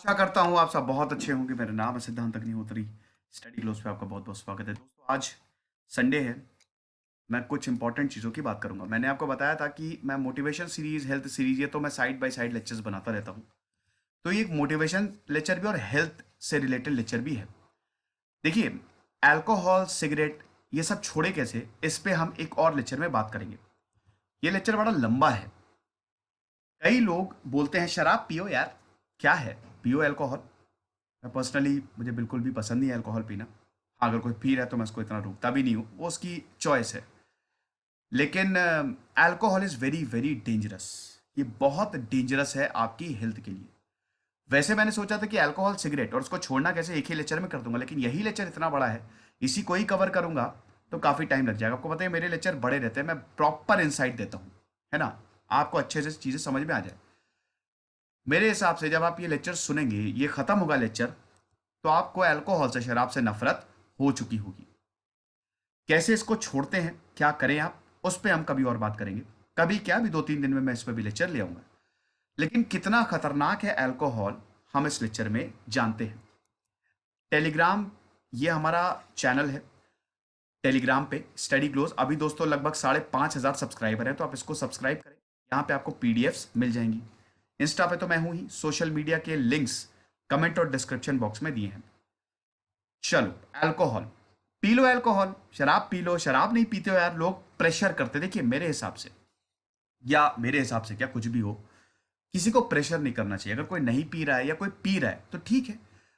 आशा करता हूँ आप सब बहुत अच्छे होंगे। मेरा नाम है सिद्धांत अग्निहोत्री। स्टडी क्लोज पे आपका बहुत बहुत स्वागत है दोस्तों। आज संडे है। मैं कुछ इंपॉर्टेंट चीज़ों की बात करूंगा। मैंने आपको बताया था कि मैं मोटिवेशन सीरीज, हेल्थ सीरीज, ये तो मैं साइड बाय साइड लेक्चर्स बनाता रहता हूँ। तो ये एक मोटिवेशन लेक्चर भी और हेल्थ से रिलेटेड लेक्चर भी है। देखिए, अल्कोहल, सिगरेट, ये सब छोड़े कैसे, इस पे हम एक और लेक्चर में बात करेंगे। ये लेक्चर बड़ा लंबा है। कई लोग बोलते हैं शराब पियो यार, क्या है, पियो अल्कोहल। मैं पर्सनली, मुझे बिल्कुल भी पसंद नहीं है अल्कोहल पीना। हाँ, अगर कोई पी रहा है तो मैं उसको इतना रोकता भी नहीं हूँ, वो उसकी चॉइस है। लेकिन alcohol is very very dangerous. ये बहुत डेंजरस है आपकी हेल्थ के लिए। वैसे मैंने सोचा था कि अल्कोहल, सिगरेट और उसको छोड़ना कैसे एक ही लेक्चर में कर दूंगा, लेकिन यही लेक्चर इतना बड़ा है, इसी को ही कवर करूंगा तो काफ़ी टाइम लग जाएगा। आपको पता है मेरे लेक्चर बड़े रहते हैं, मैं प्रॉपर इंसाइट देता हूँ, है ना, आपको अच्छे से चीज़ें समझ में आ जाए। मेरे हिसाब से जब आप ये लेक्चर सुनेंगे, ये ख़त्म होगा लेक्चर, तो आपको अल्कोहल से, शराब से नफरत हो चुकी होगी। कैसे इसको छोड़ते हैं, क्या करें आप, उस पर हम कभी और बात करेंगे। कभी क्या, भी 2-3 दिन में मैं इस पर भी लेक्चर ले आऊंगा। लेकिन कितना खतरनाक है अल्कोहल, हम इस लेक्चर में जानते हैं। टेलीग्राम, ये हमारा चैनल है। टेलीग्राम पे स्टडी ग्लोज, अभी दोस्तों लगभग 5,500 सब्सक्राइबर हैं, तो आप इसको सब्सक्राइब करें। यहाँ पे आपको पीडीएफ्स मिल जाएंगी। इंस्टा पे तो मैं हूं ही। सोशल मीडिया के लिंक्स कमेंट और डिस्क्रिप्शन बॉक्स में दिए हैं। चलो, अल्कोहल पी लो, अल्कोहल, शराब पी लो, शराब नहीं पीते हो यार, लोग प्रेशर करते। देखिए, मेरे हिसाब से, या मेरे हिसाब से क्या, कुछ भी हो, किसी को प्रेशर नहीं करना चाहिए। अगर कोई नहीं पी रहा है या कोई पी रहा है तो ठीक है।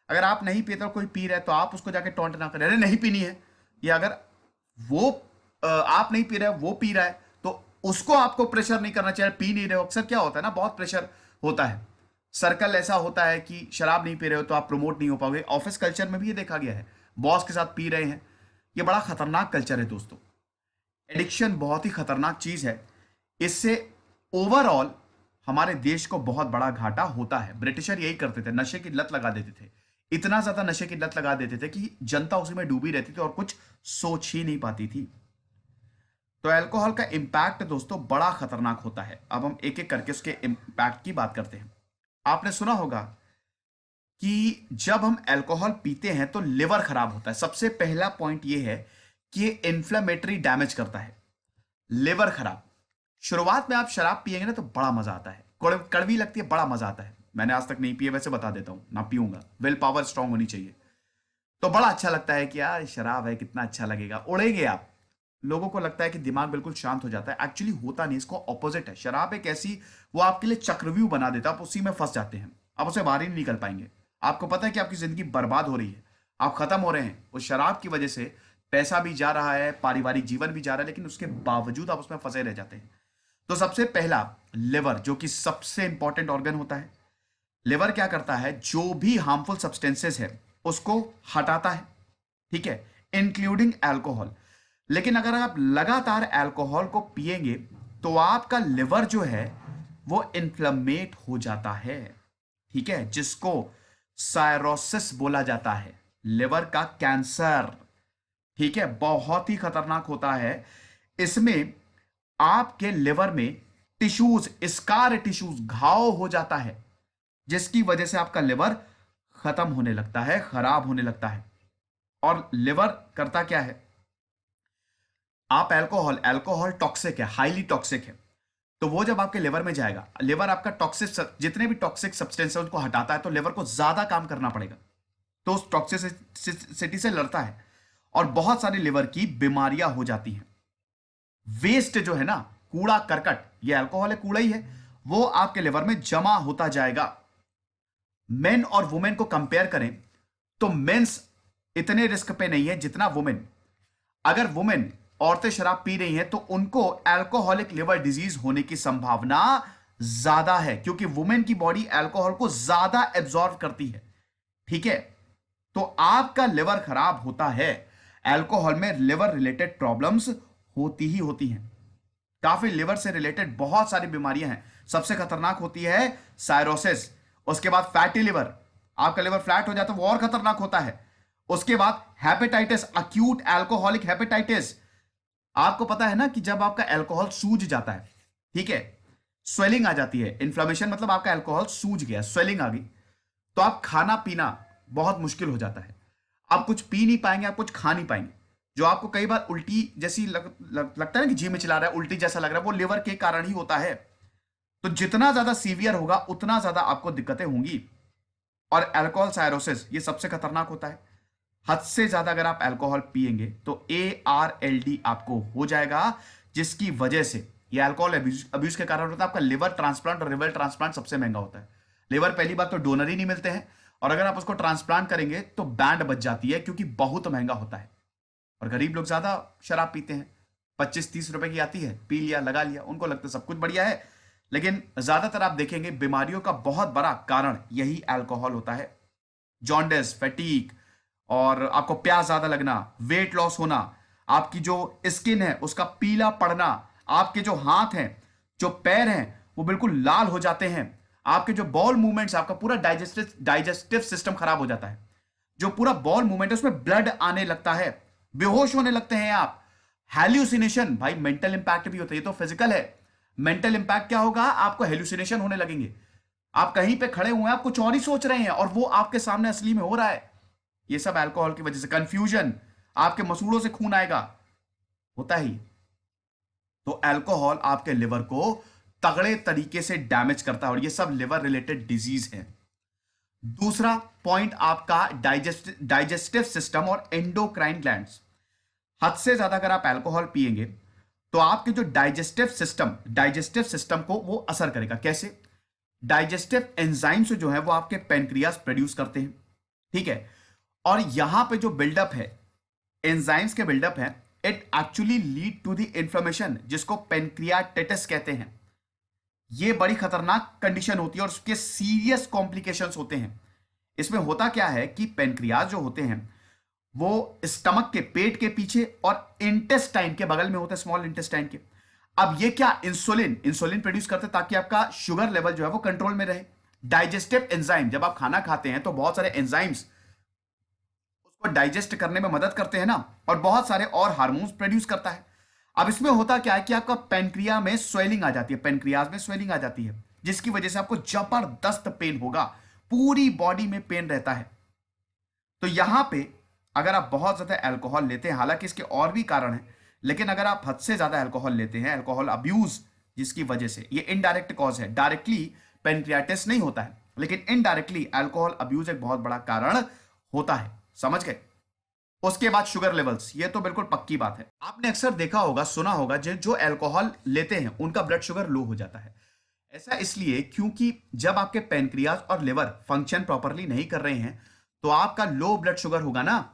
अगर आप नहीं पीते और कोई पी रहा है तो आप उसको जाके टॉन्ट ना करें, अरे नहीं पीनी है। या अगर वो आप नहीं पी रहे हो, वो पी रहा है, तो उसको आपको प्रेशर नहीं करना चाहिए। पी नहीं रहे हो, अक्सर क्या होता है ना, बहुत प्रेशर होता है। सर्कल ऐसा होता है कि शराब नहीं पी रहे हो तो आप प्रमोट नहीं हो पाओगे। ऑफिस कल्चर में भी ये देखा गया है, बॉस के साथ पी रहे हैं। ये बड़ा खतरनाक कल्चर है दोस्तों। एडिक्शन बहुत ही खतरनाक चीज है। इससे ओवरऑल हमारे देश को बहुत बड़ा घाटा होता है। ब्रिटिशर यही करते थे, नशे की लत लगा देते थे। इतना ज्यादा नशे की लत लगा देते थे कि जनता उसी में डूबी रहती थी और कुछ सोच ही नहीं पाती थी। तो अल्कोहल का इंपैक्ट दोस्तों बड़ा खतरनाक होता है। अब हम एक एक करके उसके इंपैक्ट की बात करते हैं। आपने सुना होगा कि जब हम अल्कोहल पीते हैं तो लिवर खराब होता है। सबसे पहला पॉइंट यह है कि ये इन्फ्लेमेटरी डैमेज करता है, लिवर खराब। शुरुआत में आप शराब पिएंगे ना तो बड़ा मजा आता है, कड़वी लगती है, बड़ा मजा आता है। मैंने आज तक नहीं पिए, वैसे बता देता हूं, ना पीऊंगा। विल पावर स्ट्रांग होनी चाहिए। तो बड़ा अच्छा लगता है कि यार शराब है, कितना अच्छा लगेगा, उड़ेंगे आप। लोगों को लगता है कि दिमाग बिल्कुल शांत हो जाता है, एक्चुअली होता नहीं, इसको ऑपोजिट है। शराब एक ऐसी, वो आपके लिए चक्रव्यूह बना देता है, आप उसी में फंस जाते हैं, आप उसे बाहर ही नहीं निकल पाएंगे। आपको पता है कि आपकी जिंदगी बर्बाद हो रही है, आप खत्म हो रहे हैं उस शराब की वजह से। पैसा भी जा रहा है, पारिवारिक जीवन भी जा रहा है, लेकिन उसके बावजूद आप उसमें फंसे रह जाते हैं। तो सबसे पहला, लिवर, जो कि सबसे इंपॉर्टेंट ऑर्गन होता है। लिवर क्या करता है, जो भी हार्मफुल सब्सटेंसेस है उसको हटाता है, ठीक है, इंक्लूडिंग अल्कोहल। लेकिन अगर आप लगातार अल्कोहल को पिएंगे तो आपका लिवर जो है वो इन्फ्लेमेट हो जाता है, ठीक है, जिसको सायरोसिस बोला जाता है, लिवर का कैंसर। ठीक है, बहुत ही खतरनाक होता है। इसमें आपके लिवर में टिश्यूज, स्कार टिश्यूज, घाव हो जाता है, जिसकी वजह से आपका लिवर खत्म होने लगता है, खराब होने लगता है। और लिवर करता क्या है, आप अल्कोहल, अल्कोहल टॉक्सिक है, हाईली टॉक्सिक है। तो वो जब आपके लिवर में जाएगा, लिवर आपका टॉक्सिक, जितने भी टॉक्सिक सब्सटेंस है उनको हटाता है, तो लिवर को ज्यादा काम करना पड़ेगा, तो उस टॉक्सिसिटी से लड़ता है और बहुत सारी लिवर की बीमारियां हो जाती हैं। वेस्ट जो है ना, कूड़ा करकट, ये अल्कोहल है, कूड़ा ही है, वो आपके लिवर में जमा होता जाएगा। मेन और वुमेन को कंपेयर करें तो मेंस इतने रिस्क पे नहीं है जितना वुमेन। अगर वुमेन, औरतें शराब पी रही हैं तो उनको अल्कोहलिक लिवर डिजीज होने की संभावना ज्यादा है, क्योंकि वुमेन की बॉडी अल्कोहल को ज्यादा एब्जॉर्ब करती है, ठीक है। तो आपका लिवर खराब होता है, अल्कोहल में लिवर रिलेटेड प्रॉब्लम्स होती ही होती हैं। काफी लिवर से रिलेटेड बहुत सारी बीमारियां हैं। सबसे खतरनाक होती है साइरोसिस, उसके बाद फैटी लिवर, आपका लिवर फ्लैट हो जाता है, वो और खतरनाक होता है। उसके बाद हेपेटाइटिस, अक्यूट अल्कोहलिक हेपेटाइटिस। आपको पता है ना कि जब आपका अल्कोहल सूज जाता है, ठीक है, स्वेलिंग आ जाती है, इन्फ्लेमेशन, मतलब आपका अल्कोहल सूज गया, स्वेलिंग आ गई, तो आप खाना पीना बहुत मुश्किल हो जाता है। आप कुछ पी नहीं पाएंगे, आप कुछ खा नहीं पाएंगे। जो आपको कई बार उल्टी जैसी लगता है ना कि जी में चिल्ला रहा है, उल्टी जैसा लग रहा है, वो लिवर के कारण ही होता है। तो जितना ज्यादा सीवियर होगा उतना ज्यादा आपको दिक्कतें होंगी। और अल्कोहल साइरोसिस ये सबसे खतरनाक होता है। हद से ज्यादा अगर आप अल्कोहल पिएंगे तो ARLD आपको हो जाएगा, जिसकी वजह से ये अल्कोहल अब्यूज के कारण होता है। आपका लिवर ट्रांसप्लांट, और लिवर ट्रांसप्लांट सबसे महंगा होता है। लिवर पहली बात तो डोनर ही नहीं मिलते हैं, और अगर आप उसको ट्रांसप्लांट करेंगे तो बैंड बच जाती है, क्योंकि बहुत महंगा होता है। और गरीब लोग ज्यादा शराब पीते हैं, 25-30 रुपए की आती है, पी लिया लगा लिया, उनको लगता है सब कुछ बढ़िया है। लेकिन ज्यादातर आप देखेंगे बीमारियों का बहुत बड़ा कारण यही अल्कोहल होता है। जॉन्डिस, फैटीग, और आपको प्यास ज्यादा लगना, वेट लॉस होना, आपकी जो स्किन है उसका पीला पड़ना, आपके जो हाथ हैं, जो पैर हैं, वो बिल्कुल लाल हो जाते हैं, आपके जो बॉल मूवमेंट्स, आपका पूरा डाइजेस्टिव सिस्टम खराब हो जाता है। जो पूरा बॉल मूवमेंट है उसमें ब्लड आने लगता है, बेहोश होने लगते हैं आप। हेल्यूसिनेशन, भाई मेंटल इंपैक्ट भी होता है, ये तो फिजिकल है। मेंटल इंपैक्ट क्या होगा, आपको हेल्यूसिनेशन होने लगेंगे। आप कहीं पे खड़े हुए हैं, आप कुछ और ही सोच रहे हैं, और वो आपके सामने असली में हो रहा है। ये सब अल्कोहल की वजह से। कंफ्यूजन, आपके मसूड़ों से खून आएगा, होता ही। तो अल्कोहल आपके लिवर को तगड़े तरीके से डैमेज करता है, और ये सब लिवर रिलेटेड डिजीज है। दूसरा पॉइंट आपका डाइजेस्टिव सिस्टम और एंडोक्राइन ग्लैंड्स। हद से ज्यादा अगर आप अल्कोहल पिएंगे तो आपके जो डाइजेस्टिव सिस्टम को वो असर करेगा। कैसे? डाइजेस्टिव एंजाइम्स जो है वो आपके पेनक्रियास प्रोड्यूस करते हैं, ठीक है। और यहां पे जो बिल्डअप है, एंजाइम्स के बिल्डअप है, it actually lead to the inflammation, जिसको पेनक्रियाटाइटिस कहते हैं। ये बड़ी खतरनाक कंडीशन होती है, और उसके सीरियस कॉम्प्लिकेशंस होते हैं। इसमें होता क्या है कि पेनक्रियाज जो होते हैं वो स्टमक के, पेट के पीछे और इंटेस्टाइन के बगल में होते हैं, स्मॉल इंटेस्टाइन के। अब ये क्या, इंसुलिन प्रोड्यूस करते हैं ताकि आपका शुगर लेवल जो है वो कंट्रोल में रहे। डाइजेस्टिव एंजाइम, जब आप खाना खाते हैं तो बहुत सारे एंजाइम्स उसको डाइजेस्ट करने में मदद करते हैं ना, और बहुत सारे और हार्मोन्स प्रोड्यूस करता है। अब इसमें होता क्या है कि आपका पेनक्रिया में स्वेलिंग आ जाती है, पेनक्रियाज में स्वेलिंग आ जाती है, जिसकी वजह से आपको जबरदस्त पेन होगा, पूरी बॉडी में पेन रहता है। तो यहां पे अगर आप बहुत ज्यादा अल्कोहल लेते हैं, हालांकि इसके और भी कारण हैं, लेकिन अगर आप हद से ज्यादा अल्कोहल लेते हैं, अल्कोहल अब्यूज, जिसकी वजह से, ये इनडायरेक्ट कॉज है, डायरेक्टली पेनक्रियाटिस नहीं होता है, लेकिन इनडायरेक्टली अल्कोहल अब्यूज एक बहुत बड़ा कारण होता है। समझ गए? उसके बाद शुगर लेवल्स, ये तो बिल्कुल पक्की बात है। आपने अक्सर देखा होगा, सुना होगा, जो अल्कोहल लेते हैं उनका ब्लड शुगर लो हो जाता है। ऐसा इसलिए क्योंकि जब आपके पेनक्रियाज और लिवर फंक्शन प्रॉपरली नहीं कर रहे हैं तो आपका लो ब्लड शुगर होगा ना,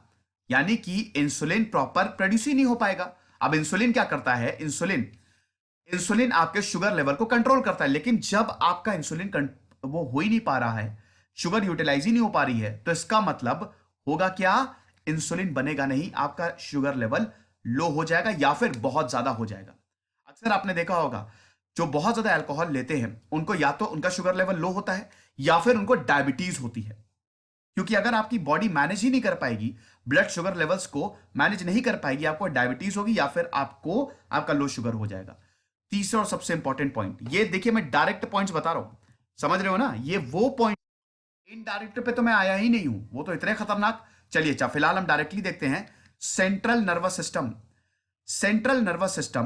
यानी कि इंसुलिन प्रॉपर प्रोड्यूस ही नहीं हो पाएगा। अब इंसुलिन क्या करता है, इंसुलिन आपके शुगर लेवल को कंट्रोल करता है, लेकिन जब आपका इंसुलिन वो हो ही नहीं पा रहा है, शुगर यूटिलाइज ही नहीं हो पा रही है, तो इसका मतलब होगा क्या, इंसुलिन बनेगा नहीं, आपका शुगर लेवल लो हो जाएगा या फिर बहुत ज्यादा हो जाएगा। अक्सर आपने देखा होगा जो बहुत ज्यादा अल्कोहल लेते हैं उनको या तो उनका शुगर लेवल लो होता है या फिर उनको डायबिटीज होती है, क्योंकि अगर आपकी बॉडी मैनेज ही नहीं कर पाएगी, ब्लड शुगर लेवल्स को मैनेज नहीं कर पाएगी, आपको डायबिटीज होगी या फिर आपको आपका लो शुगर हो जाएगा। तीसरा और सबसे इंपॉर्टेंट पॉइंट, ये देखिए मैं डायरेक्ट पॉइंट्स बता रहा हूं, समझ रहे हो ना, ये वो पॉइंट, इनडायरेक्ट पे तो मैं आया ही नहीं हूं, वो तो इतने खतरनाक। चलिए अच्छा, फिलहाल हम डायरेक्टली देखते हैं। Central nervous system, central nervous system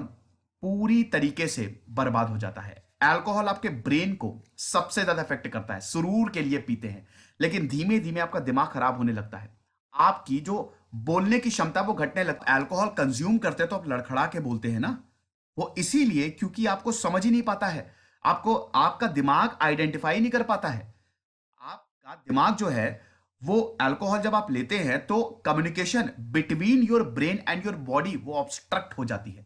पूरी तरीके से बर्बाद हो जाता है। अल्कोहल आपके ब्रेन को सबसे ज्यादा इफेक्ट करता है। सुरूर के लिए पीते हैं, लेकिन धीमे धीमे आपका दिमाग खराब होने लगता है, आपकी जो बोलने की क्षमता वो घटने लगती है। अल्कोहल कंज्यूम करते हैं तो आप लड़खड़ा के बोलते हैं ना, वो इसीलिए क्योंकि आपको समझ ही नहीं पाता है, आपको आपका दिमाग आइडेंटिफाई नहीं कर पाता है। आपका दिमाग जो है वो, अल्कोहल जब आप लेते हैं तो communication between your brain and your body वो ऑब्स्ट्रक्ट हो जाती है।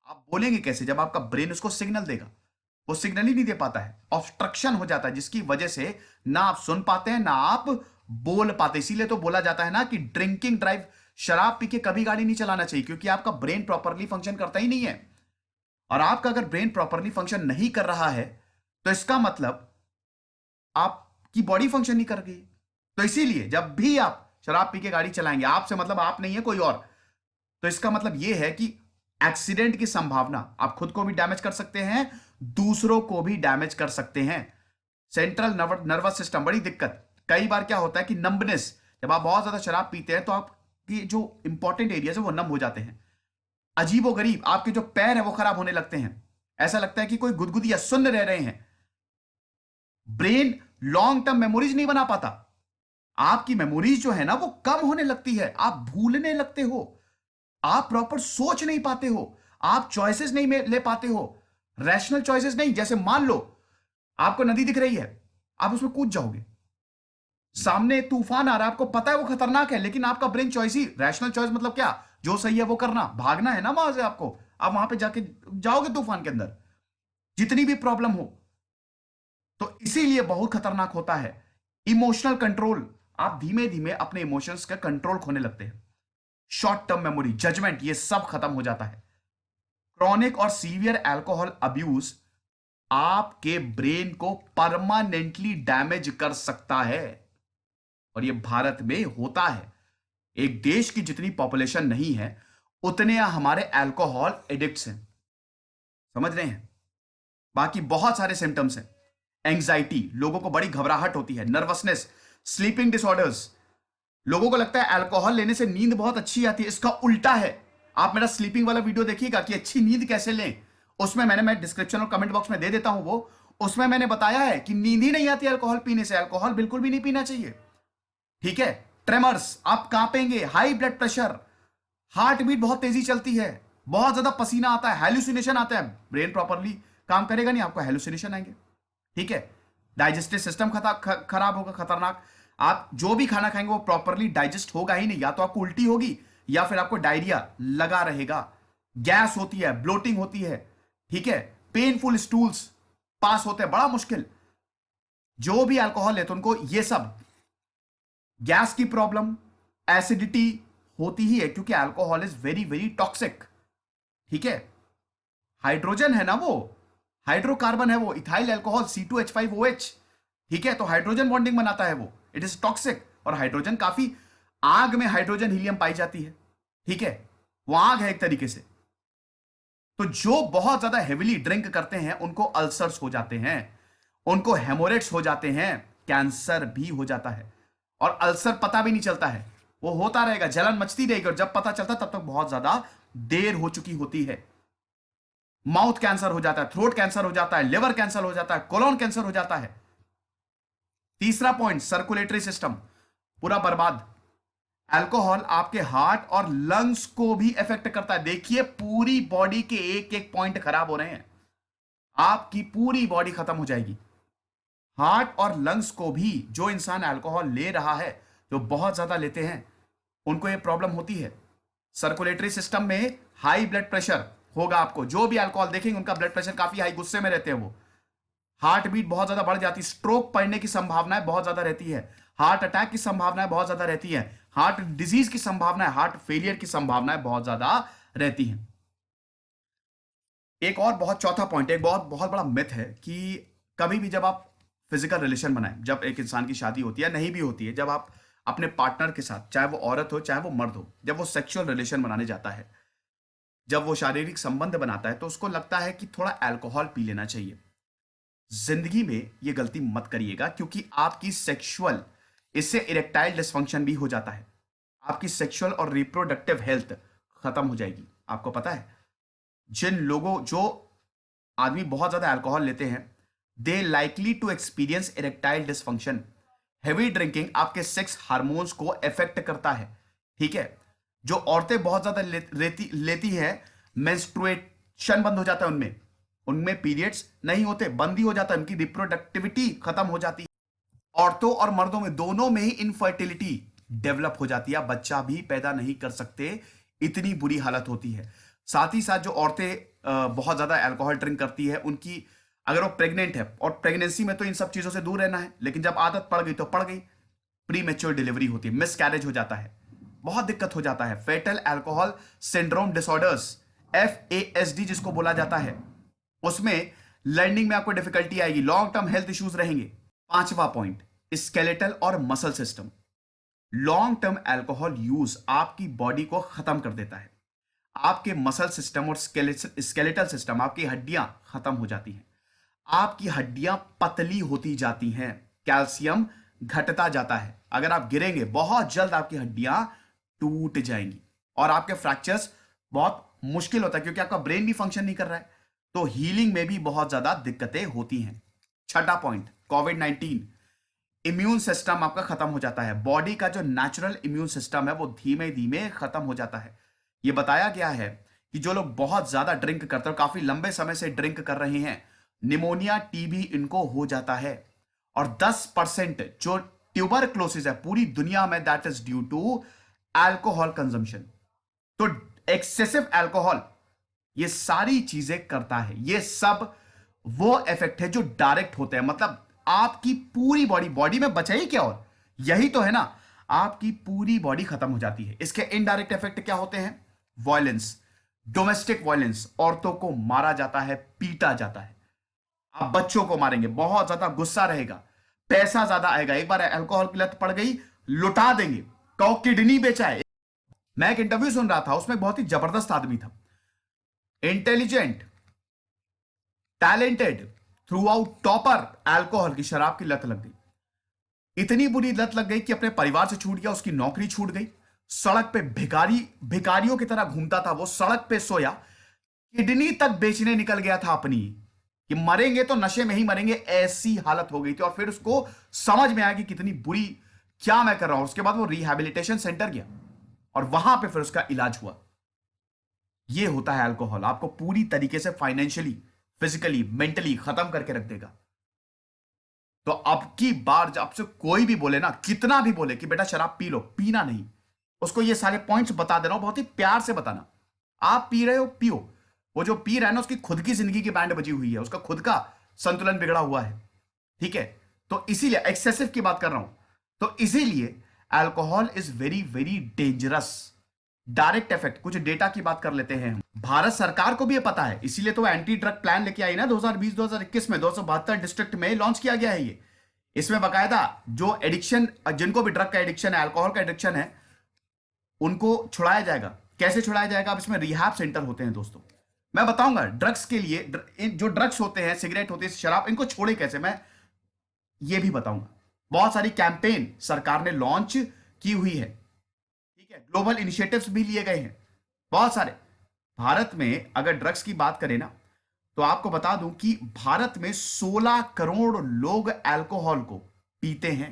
आप बोलेंगे कैसे जब आपका ब्रेन उसको सिग्नल देगा, वो सिग्नल ही नहीं दे पाता है, ऑब्स्ट्रक्शन हो जाता है, जिसकी वजह से ना आप सुन पाते हैं ना आप बोल पाते। इसीलिए तो बोला जाता है ना कि ड्रिंकिंग ड्राइव, शराब पी के कभी गाड़ी नहीं चलाना चाहिए, क्योंकि आपका ब्रेन प्रॉपरली फंक्शन करता ही नहीं है। और आपका अगर ब्रेन प्रॉपरली फंक्शन नहीं कर रहा है तो इसका मतलब आपकी बॉडी फंक्शन नहीं कर रही। तो इसीलिए जब भी आप शराब पी के गाड़ी चलाएंगे, आपसे मतलब आप नहीं है कोई और, तो इसका मतलब यह है कि एक्सीडेंट की संभावना, आप खुद को भी डैमेज कर सकते हैं, दूसरों को भी डैमेज कर सकते हैं। सेंट्रल नर्वस सिस्टम बड़ी दिक्कत, कई बार क्या होता है कि नंबनेस, जब आप बहुत ज्यादा शराब पीते हैं तो आपकी जो इंपॉर्टेंट एरियाज है वो नम हो जाते हैं। अजीबोगरीब आपके जो पैर है वो खराब होने लगते हैं, ऐसा लगता है कि कोई गुदगुदी या सुन्न रह रहे हैं। ब्रेन लॉन्ग टर्म मेमोरीज नहीं बना पाता, आपकी मेमोरीज जो है ना वो कम होने लगती है, आप भूलने लगते हो, आप प्रॉपर सोच नहीं पाते हो, आप चॉइसेस नहीं ले पाते हो, रैशनल चॉइसेस नहीं। जैसे मान लो आपको नदी दिख रही है, आप उसमें कूद जाओगे, सामने तूफान आ रहा है, आपको पता है वो खतरनाक है, लेकिन आपका ब्रेन चॉइस ही, रैशनल चॉइस मतलब क्या, जो सही है वो करना, भागना है ना वहां से आपको, आप वहां पे जाके जाओगे तूफान के अंदर, जितनी भी प्रॉब्लम हो। तो इसीलिए बहुत खतरनाक होता है इमोशनल कंट्रोल, आप धीमे धीमे अपने इमोशंस का कंट्रोल खोने लगते हैं, शॉर्ट टर्म मेमोरी, जजमेंट, ये सब खत्म हो जाता है। क्रॉनिक और सीवियर अल्कोहल अब्यूज आपके ब्रेन को परमानेंटली डैमेज कर सकता है, और ये भारत में होता है। एक देश की जितनी पॉपुलेशन नहीं है उतने हमारे अल्कोहल एडिक्ट्स हैं, समझ रहे हैं। बाकी बहुत सारे सिम्टम्स हैं, एंग्जाइटी, लोगों को बड़ी घबराहट होती है, नर्वसनेस, स्लीपिंग डिसऑर्डर्स, लोगों को लगता है अल्कोहल लेने से नींद बहुत अच्छी आती है, इसका उल्टा है। आप मेरा स्लीपिंग वाला वीडियो देखिएगा कि अच्छी नींद कैसे लें, उसमें मैं डिस्क्रिप्शन और कमेंट बॉक्स में दे देता हूं, वो उसमें मैंने बताया है कि नींद ही नहीं आती अल्कोहल पीने से, अल्कोहल बिल्कुल भी नहीं पीना चाहिए, ठीक है। ट्रेमर्स, आप कांपेंगे, high blood pressure, heart beat बहुत तेजी चलती है, बहुत ज्यादा पसीना आता है, हेलुसिनेशन आता है, ब्रेन प्रॉपरली काम करेगा नहीं, आपको हेलुसिनेशन आएंगे, ठीक है। डाइजेस्टिव सिस्टम खराब होगा, खतरनाक, आप जो भी खाना खाएंगे वो प्रॉपरली डाइजेस्ट होगा ही नहीं, या तो आपको उल्टी होगी या फिर आपको डायरिया लगा रहेगा, गैस होती है, ब्लोटिंग होती है, ठीक है, पेनफुल स्टूल्स पास होते हैं, बड़ा मुश्किल। जो भी अल्कोहल है तो उनको ये सब गैस की प्रॉब्लम, एसिडिटी होती ही है, क्योंकि alcohol is very very toxic, ठीक है। हाइड्रोजन है ना वो, हाइड्रोकार्बन है वो, इथाइल अल्कोहल C2H5OH, ठीक है, तो हाइड्रोजन बॉन्डिंग बनाता है वो, इट इज टॉक्सिक। और हाइड्रोजन काफी, आग में हाइड्रोजन हीलियम पाई जाती है, ठीक है, वो आग है एक तरीके से। तो जो बहुत ज्यादा हेविली ड्रिंक करते हैं उनको अल्सर्स हो जाते हैं, उनको हेमोरेट्स हो जाते हैं, कैंसर भी हो जाता है, और अल्सर पता भी नहीं चलता है, वो होता रहेगा, जलन मचती रहेगी, और जब पता चलता तब तक बहुत ज्यादा देर हो चुकी होती है। माउथ कैंसर हो जाता है, थ्रोट कैंसर हो जाता है, लिवर कैंसर हो जाता है, कोलोन कैंसर हो जाता है। तीसरा पॉइंट, सर्कुलेटरी सिस्टम पूरा बर्बाद। अल्कोहल आपके हार्ट और लंग्स को भी इफेक्ट करता है, देखिए पूरी बॉडी के एक एक पॉइंट खराब हो रहे हैं, आपकी पूरी बॉडी खत्म हो जाएगी। हार्ट और लंग्स को भी, जो इंसान अल्कोहल ले रहा है, जो बहुत ज्यादा लेते हैं, उनको यह प्रॉब्लम होती है। सर्कुलेटरी सिस्टम में हाई ब्लड प्रेशर होगा, आपको जो भी अल्कोहल देखेंगे उनका ब्लड प्रेशर काफी हाई, गुस्से में रहते हैं वो, हार्ट बीट बहुत ज्यादा बढ़ जाती है, स्ट्रोक पड़ने की संभावनाएं बहुत ज्यादा रहती है, हार्ट अटैक की संभावनाएं बहुत ज्यादा रहती है, हार्ट डिजीज की संभावनाएं, हार्ट फेलियर की संभावनाएं बहुत ज्यादा रहती हैं। एक और बहुत चौथा पॉइंट, एक बहुत बहुत बड़ा मिथ है कि कभी भी जब आप फिजिकल रिलेशन बनाएं, जब एक इंसान की शादी होती है, नहीं भी होती है, जब आप अपने पार्टनर के साथ, चाहे वो औरत हो चाहे वो मर्द हो, जब वो सेक्सुअल रिलेशन बनाने जाता है, जब वो शारीरिक संबंध बनाता है, तो उसको लगता है कि थोड़ा अल्कोहल पी लेना चाहिए। जिंदगी में ये गलती मत करिएगा, क्योंकि आपकी सेक्सुअल, इससे इरेक्टाइल डिसफंक्शन भी हो जाता है, आपकी सेक्सुअल और रिप्रोडक्टिव हेल्थ खत्म हो जाएगी। आपको पता है, जिन लोगों, जो आदमी बहुत ज्यादा अल्कोहल लेते हैं, they likely to experience erectile dysfunction. Heavy drinking आपके सेक्स हार्मोन्स को इफेक्ट करता है, ठीक है। जो औरतें बहुत ज्यादा लेती है, मेंस्ट्रुएशन बंद हो जाता है उनमें, उनमें पीरियड्स नहीं होते, बंद ही हो जाता है, उनकी रिप्रोडक्टिविटी खत्म हो जाती है। औरतों और मर्दों में, दोनों में ही इनफर्टिलिटी डेवलप हो जाती है, बच्चा भी पैदा नहीं कर सकते, इतनी बुरी हालत होती है। साथ ही साथ जो औरतें बहुत ज्यादा अल्कोहल ड्रिंक करती है, उनकी, अगर वो प्रेग्नेंट है, और प्रेगनेंसी में तो इन सब चीजों से दूर रहना है, लेकिन जब आदत पड़ गई तो पड़ गई, प्री मैच्योर डिलीवरी होती है, मिस कैरेज हो जाता है, बहुत दिक्कत हो जाता है। Fetal alcohol syndrome disorders, FASD जिसको बोला जाता है, उसमें लर्निंग में आपको डिफिकल्टी आएगी, लॉन्ग टर्म हेल्थ इश्यूज रहेंगे। पांचवा पॉइंट, स्केलेटल और muscle system. Long term alcohol use आपकी बॉडी को खत्म कर देता है, आपके मसल सिस्टम और स्केलेटल सिस्टम, आपकी हड्डियां खत्म हो जाती हैं, आपकी हड्डियां पतली होती जाती हैं, कैल्शियम घटता जाता है। अगर आप गिरेंगे बहुत जल्द आपकी हड्डियां टूट जाएंगी और आपके फ्रैक्चर्स बहुत मुश्किल होता है, क्योंकि आपका ब्रेन भी फंक्शन नहीं कर रहा है, तो हीलिंग में भी बहुत ज्यादा दिक्कतें होती हैं। छठा पॉइंट, कोविड-19, इम्यून सिस्टम आपका खत्म हो जाता है। बॉडी का जो नेचुरल इम्यून सिस्टम है वो धीमे धीमे खत्म हो जाता है। ये बताया गया है कि जो लोग बहुत ज्यादा ड्रिंक करते हैं, काफी लंबे समय से ड्रिंक कर रहे हैं, निमोनिया, टीबी इनको हो जाता है। और 10% जो ट्यूबरक्लोसिस है पूरी दुनिया में, that is due to alcohol consumption. तो एक्सेसिव अल्कोहल ये सारी चीजें करता है। ये सब वो इफेक्ट है जो डायरेक्ट होते हैं, मतलब आपकी पूरी बॉडी में बचा ही क्या, और यही तो है ना, आपकी पूरी बॉडी खत्म हो जाती है। इसके इनडायरेक्ट इफेक्ट क्या होते हैं? वायलेंस, डोमेस्टिक वायलेंस, औरतों को मारा जाता है, पीटा जाता है। आप बच्चों को मारेंगे, बहुत ज्यादा गुस्सा रहेगा, पैसा ज्यादा आएगा, एक बार अल्कोहल की लत पड़ गई लुटा देंगे। कौ किडनी बेचा है। मैं एक इंटरव्यू सुन रहा था, उसमें बहुत ही जबरदस्त आदमी था, intelligent, talented, through out topper, alcohol की, शराब की लत लग गई। इतनी बुरी लत लग गई कि अपने परिवार से छूट गया, उसकी नौकरी छूट गई, सड़क पे भिखारियों की तरह घूमता था वो, सड़क पे सोया, किडनी तक बेचने निकल गया था अपनी, कि मरेंगे तो नशे में ही मरेंगे, ऐसी हालत हो गई थी। और फिर उसको समझ में आया कि कितनी बुरी, क्या मैं कर रहा हूं। उसके बाद वो रिहैबिलिटेशन सेंटर गया और वहां पे फिर उसका इलाज हुआ। ये होता है अल्कोहल, आपको पूरी तरीके से फाइनेंशियली, फिजिकली, मेंटली खत्म करके रख देगा। तो अब की बार जब आपसे कोई भी बोले ना, कितना भी बोले कि बेटा शराब पी लो, पीना नहीं, उसको ये सारे पॉइंट्स बता दे रहा हूं, बहुत ही प्यार से बताना। आप पी रहे हो, पियो। वो जो पी रहा है ना, उसकी खुद की जिंदगी की बैंड बजी हुई है, उसका खुद का संतुलन बिगड़ा हुआ है, ठीक है। तो इसीलिए एक्सेसिव की बात कर रहा हूं। तो इसीलिए alcohol is very very dangerous. Direct effect, कुछ डेटा की बात कर लेते हैं हम। भारत सरकार को भी ये पता है, इसीलिए तो एंटी ड्रग प्लान लेके आई ना 2020-2021 में, 272 डिस्ट्रिक्ट में लॉन्च किया गया है ये। इसमें बकायदा जो एडिक्शन, जिनको भी ड्रग का एडिक्शन है, अल्कोहल का एडिक्शन है, उनको छुड़ाया जाएगा। कैसे छुड़ाया जाएगा? अब इसमें रिहैब सेंटर होते हैं दोस्तों, मैं बताऊंगा। ड्रग्स के लिए, जो ड्रग्स होते हैं, सिगरेट होती है, शराब, इनको छोड़े कैसे, मैं ये भी बताऊंगा। बहुत सारी कैंपेन सरकार ने लॉन्च की हुई है, ठीक है, ग्लोबल इनिशिएटिव्स भी लिए गए हैं बहुत सारे। भारत में अगर ड्रग्स की बात करें ना, तो आपको बता दूं कि भारत में 16 करोड़ लोग अल्कोहल को पीते हैं,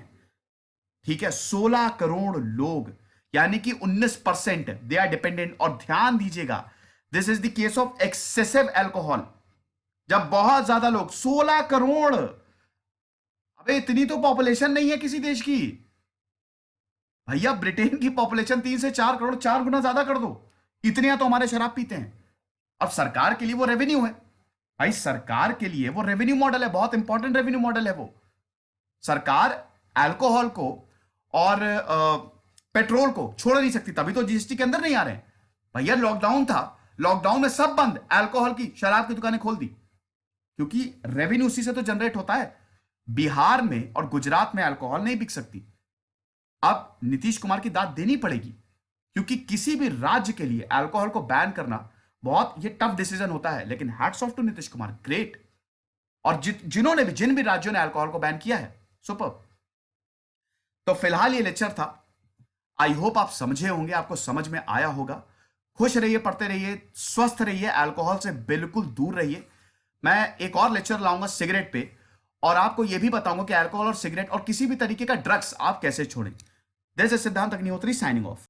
ठीक है, 16 करोड़ लोग, यानी कि 19% दे आर डिपेंडेंट। और ध्यान दीजिएगा, this is the case of excessive alcohol. जब बहुत ज्यादा लोग, 16 करोड़, अबे इतनी तो पॉपुलेशन नहीं है किसी देश की भैया। ब्रिटेन की पॉपुलेशन 3 से 4 करोड़, 4 गुना ज्यादा कर दो, इतने तो हमारे शराब पीते हैं। अब सरकार के लिए वो रेवेन्यू है भाई, सरकार के लिए वो रेवेन्यू मॉडल है, बहुत इंपॉर्टेंट रेवेन्यू मॉडल है वो। सरकार अल्कोहल को और पेट्रोल को छोड़ नहीं सकती, तभी तो जीएसटी के अंदर नहीं आ रहे हैं भैया। लॉकडाउन था, लॉकडाउन में सब बंद, अल्कोहल की, शराब की दुकानें खोल दी, क्योंकि रेवेन्यू उसी से तो जनरेट होता है। बिहार में और गुजरात में अल्कोहल नहीं बिक सकती। अब नीतीश कुमार की दाद देनी पड़ेगी, क्योंकि किसी भी राज्य के लिए अल्कोहल को बैन करना बहुत ये टफ डिसीजन होता है, लेकिन hats off to Nitish Kumar, great. और जिन भी राज्यों ने अल्कोहल को बैन किया है, सुपर। तो फिलहाल ये लेक्चर था, आई होप आप समझे होंगे, आपको समझ में आया होगा। खुश रहिए, पढ़ते रहिए, स्वस्थ रहिए, अल्कोहल से बिल्कुल दूर रहिए। मैं एक और लेक्चर लाऊंगा सिगरेट पे, और आपको यह भी बताऊंगा कि अल्कोहल और सिगरेट और किसी भी तरीके का ड्रग्स आप कैसे छोड़ें। दिस इज सिद्धांत अग्निहोत्री साइनिंग ऑफ।